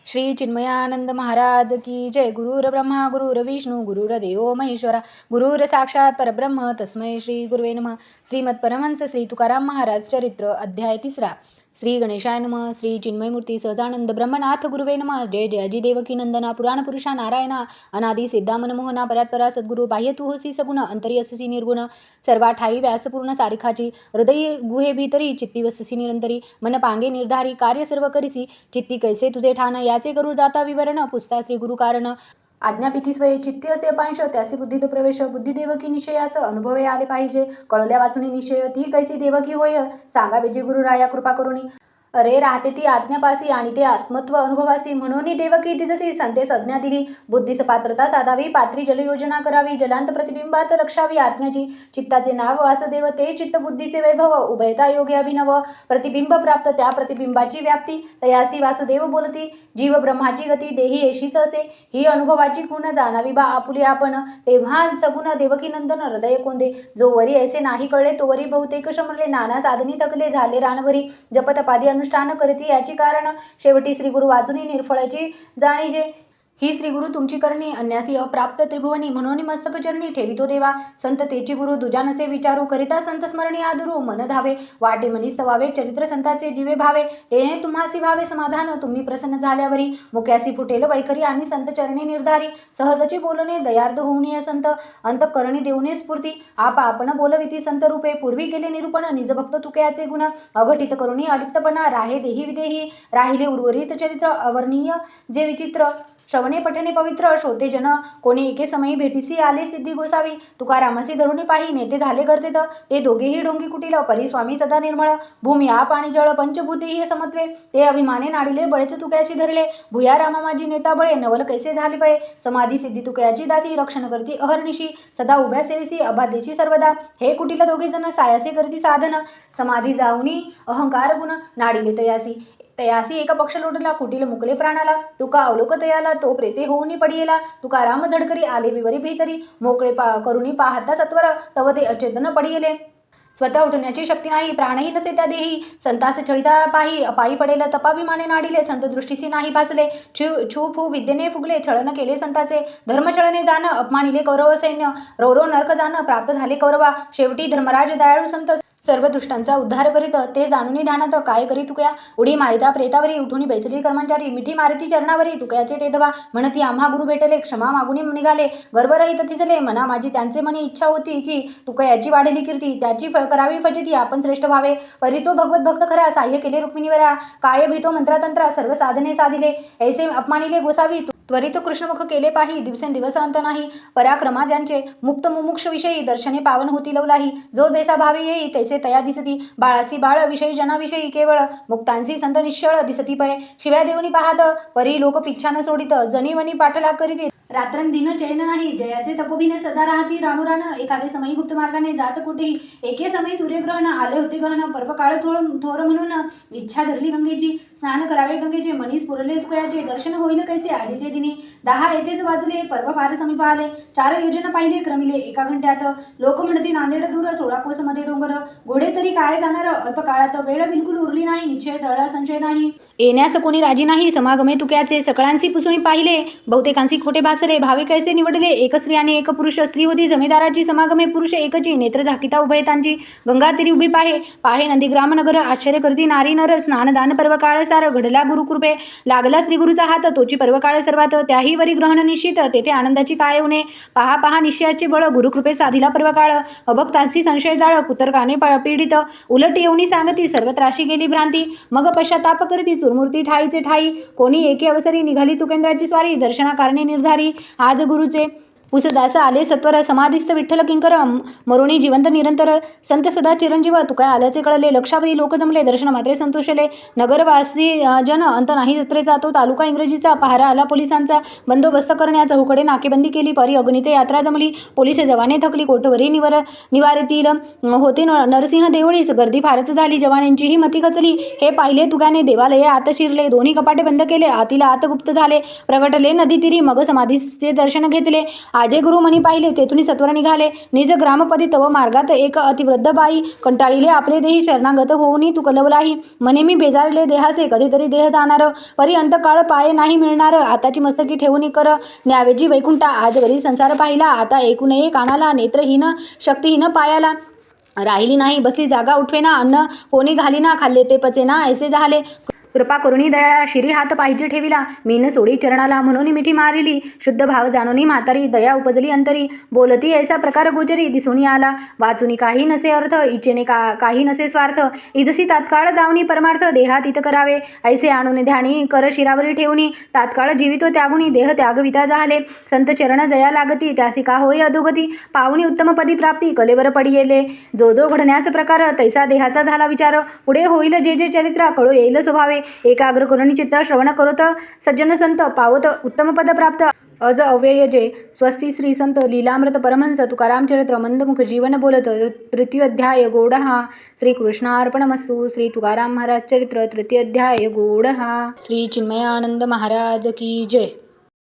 श्री चिन्मयानंद महाराज की जय. गुरुर ब्रह्मा गुरुर विष्णू गुरुर्देव महेश्वरा गुरुर साक्षात परब्रह्म तस्मै श्री गुरुवे नमः. श्रीमद परमहंस श्री तुकाराम महाराज चरित्र अध्याय 3. श्री गणेशाय नमः. श्री चिन्मयमूर्ती सहजानंद ब्रह्मनाथ गुरुवे नमः. जय जयाजी देवकी नंदना पुराण पुरुषा नारायणा अनादि सिद्धा मनमोहना परात्परा सद्गुरु बाह्य तू होसी सगुण अंतरी अससी निर्गुण सर्वा ठाई व्यासपूर्ण सारिखाची हृदय गुहे भीतरी चित्ती वससी निरंतरी मन पांगे निर्धारी कार्य सर्व करिसी चित्ती कैसे तुझे ठाण याचे करू जाता विवरण पुसता श्री गुरु कारण आज्ञापिती स्वये चित्ती असे अपांश त्यासी बुद्धीत प्रवेश बुद्धी देवकी निश्चयास अनुभवे आले पाहिजे कळल्या वाचुनी निश्चय ती कैसी देवकी होय सांगा विजय गुरु राया कृपा करुणी अरे राहते ती आत्म्यापासी आणि ते आत्मत्व अनुभवासी म्हणून देवकी तिजसी संते संज्ञा दिली बुद्धीस पात्रता साधावी पात्री जलयोजना करावी जलांत प्रतिबिंबात लक्षावी आत्म्याची चित्ताचे नाव वासुदेव ते चित्त बुद्धीचे वैभव उभयता योगे अभिनव प्रतिबिंब प्राप्त त्या प्रतिबिंबाची व्याप्ती तयासी वासुदेव बोलती जीव ब्रह्माची गती देही येशीच असे ही अनुभवाची खूण जाणावी बा आपुली आपण तेव्हा सगुण देवकी नंदन हृदय कोंदे जो वरी ऐसे नाही कळले तो वरी बहुतेक शमरले नाना साधनी तकले झाले रानवरी जपतपादी अनुष्ठान करती याची कारण शेवटी श्री गुरु वाचुनी निर्फळाची जाणीजे ही श्री गुरु तुमची करणी अन्यासी अप्राप्त त्रिभुवनी म्हणून मस्तक चरणी ठेवितो देवा संत तेची गुरु दुजा नसे विचारू करिता संत स्मरणी आदरू मन धावे वाटे मनी स्तवावे चरित्र संताचे जीवे भावे तेने तुम्हासी भावे समाधान तुम्ही प्रसन्न झाल्यावरी मुक्यासी फुटेल वैखरी आणि संत चरणी निर्धारी सहजची बोलणे दयार्थ होऊनी संत अंतःकरणी देऊने स्फूर्ती आप आपण बोलविती संत रूपे पूर्वी गेले निरूपण निजभक्त तुकयाचे गुण अघटित करुणी अलिप्तपणा राहे देही विदेही राहिले उर्वरित चरित्र अवर्णीय जे विचित्र श्रवणे पठणे पवित्र श्रोते जन कोणी एके समयी भेटीसी आले सिद्धी गोसावी तुकारामासी धरुणी पाही नेते झाले गर्तेत ते दोघेही डोंगी कुटील परिस्वामी सदा निर्मळ भूमी आप आणि जळ पंचभूते ही समत्वे ते अभिमाने नाडिले बळेच तुकयाशी धरले भुया रामा माझी नेता बळे नवल कैसे झाले बळे समाधी सिद्धी तुकयाची दासी रक्षण करती अहर्निशी सदा उभ्या सेविसी अबाध्यची सर्वदा हे कुटील दोघे जण सायासे करती साधन समाधी जाऊनी अहंकार गुण नाडिले तयासी एक पक्ष लोटला कुटील मुकले प्राणाला तुका अवलोक तयाला तो प्रेते होऊनी पडियेला तुकाराम झडकरी आले विवरी भीतरी मोकळे करुणी पाहता सत्वर तव ते अचेतन पडियेले स्वतः उठण्याची शक्ती नाही प्राणही नसे त्या देही संतास छळिता पाही अपायी पडेल तपाभिमाने नाडिले संत दृष्टीसी नाही भासले छू फू विद्येने फुगले छळन केले संताचे धर्मछळने जाण अपमानिले कौरव सैन्य रो नरक जाण प्राप्त झाले कौरवा शेवटी धर्मराज दयाळू संत सर्व दुष्टांचा उद्धार करीत ते जाणून ध्यानात काय करी तुकया उडी मारिता प्रेतावरी उठून बैसली कर्मचारी मिठी मारिती चरणावरी तुकयाचे ते धवा म्हणती आम्हा गुरु भेटले क्षमा मागुनी निघाले गर्वरहित थिजले मना माझी त्यांचे मनी इच्छा होती की तुकयाची वाढली कीर्ती त्याची करावी फजिती आपण श्रेष्ठ व्हावे परी तो भगवत भक्त खरा साह्य केले रुक्मिणीवरा काय भीतो मंत्रातंत्रा सर्व साधने साधिले ऐसे अपमानिले गोसावी त्वरित कृष्णमुख केले पाही दिवसेंदिवस अंत नाही पराक्रमा ज्यांचे मुक्त मुमुक्ष विषयी दर्शने पावन होती लवलाही जो देसा भावी येई तैसे तया दिसती बाळासी बाळ विषयी जनाविषयी केवळ मुक्तांसी संत निश्चळ दिसती पय शिव्या देऊनी पाहत परी लोक पिच्छान सोडित जनीवनी पाठलाग करीत रात्रन दिन चैन नाही जयाचे तपोभिने सदा राहती राणुरान एखादे समयी गुप्त मार्गाने जात कुठेही एके समयी सूर्यग्रहण आले होते गहन पर्व काळ थोर म्हणून इच्छा धरली गंगेची स्नान करावे गंगेचे मनी स्फुरले तुकयाचे दर्शन होईल कैसे आधीचे दिनी 10 येतेच वाजले पर्व फार समीप आले 4 योजना पाहिले क्रमिले एका घंट्यात लोक म्हणती नांदेड दूर 16 कोस मध्ये डोंगर घोडे तरी काय जाणार अल्प काळात वेळ बिलकुल उरली नाही निश्चय टळला संशय नाही येण्यास कोणी राजी नाही समागमे तुक्याचे सकळांसी पुसुनी पाहिले बहुतेकांसी खोटे भासले भावे कैसे निवडले एक स्त्री आणि एक पुरुष स्त्री होती जमेदाराची समागमे पुरुष एकची नेत्र झाकिता उभयतांची गंगा तिरी उभी पाहे नंदीग्राम नगर आश्चर्य करती नारी नर स्नानदान पर्व काळ सार घडला गुरुकृपे लागला श्री गुरुचा हात तोची पर्व काळ सर्वात त्याही वरी ग्रहण निश्चित तेथे आनंदाची काय उणे पहा निश्चयाचे बळ गुरुकृपे साधिला पर्व काळ अभक्तांसी संशय जाळ कुतर्काने पीडित उलट येऊनी सांगती सर्वत्राशी गेली भ्रांती मग पश्चाताप करती मूर्ती ठाईचे ठाई कोणी एके अवसरी निघाली तुकेंद्राची स्वारी दर्शना कारणे निर्धारी आज गुरुचे उसदास आले सत्वर समाधिस्थ विठ्ठल किंकर मरुणी जिवंत निरंतर संत सदा चिरंजीव तुका आल्याचे कळले लक्षावधी लोक जमले दर्शन मात्रे संतोषले नगरवासी जन अंत नाही जत्रेचा तो तालुका इंग्रजीचा पहारा आला पोलिसांचा बंदोबस्त करण्याचा हुकडे नाकेबंदी केली परी अगणित यात्रा जमली पोलीस जवाने थकली कोटवरी निवारीतील होते नरसिंह देवळीस गर्दी फारच झाली जवानांचीही मती खचली हे पाहिले तुगाने देवालये आत शिरले दोन्ही कपाटे बंद केले आतील आत गुप्त झाले प्रगटले नदी तीरी मग समाधीचे दर्शन घेतले आजे गुरु मनी पाहिले तेथून सत्वर निघाले. निज ग्रामपदी तव मार्गात एक अतिवृद्ध बाई कंटाळिले आपले देही शरणागत होऊनी तू कलवलाही. म्हणे मी बेजारले देहासे कधीतरी देह जाणार. परी अंतकाळ पाय नाही मिळणार. आताची मस्तकी ठेवून कर न्यावेजी वैकुंठा. आजवरी संसार पाहिला आता एकूण एक कानाला. नेत्रहीन शक्तीहीन पायाला. राहिली नाही बसली जागा उठवेना. अन्न कोणी घालीना खाल्ले ते पचेना ऐसे झाले. कृपा करुणी दयाळा शिरी हात पाहिजे ठेविला. मीन सोडी चरणाला म्हणून मिठी मारिली. शुद्ध भाव जाणूनी म्हातारी दया उपजली अंतरी. बोलती ऐसा प्रकार गोचरी दिसूनी आला. वाचुनी काही नसे अर्थ इच्छेने काही नसे स्वार्थ. इजसी तात्काळ जावनी परमार्थ देहात इत करावे. ऐसे आणून ध्यानी कर शिरावरी ठेवूनी. तात्काळ जीवितो त्यागुनी देह त्यागविता झाले. संत चरण जया लागती त्यासी का होय अधोगती. पाहुणी उत्तम पदी प्राप्ती कलेवर पडियेले. जो जो घडण्यास प्रकार तैसा देहाचा झाला विचार. पुढे होईल जे जे चरित्र कळो येईल स्वभावे. एकाग्र करुणी चित्त श्रवण करोत सज्जन संत पावत उत्तम पद प्राप्त. अज अव्यय जे स्वस्ती श्री संत लीलामृत परमहंस तुकाराम चरित्र मंदमुख जीवन बोलत. तृतीय अध्याय गोडहा. श्री कृष्णार्पणमस्तु. श्री तुकाराम महाराज चरित्र तृतीय अध्याय गोडहा. श्री चिन्मयानंद महाराज की जय.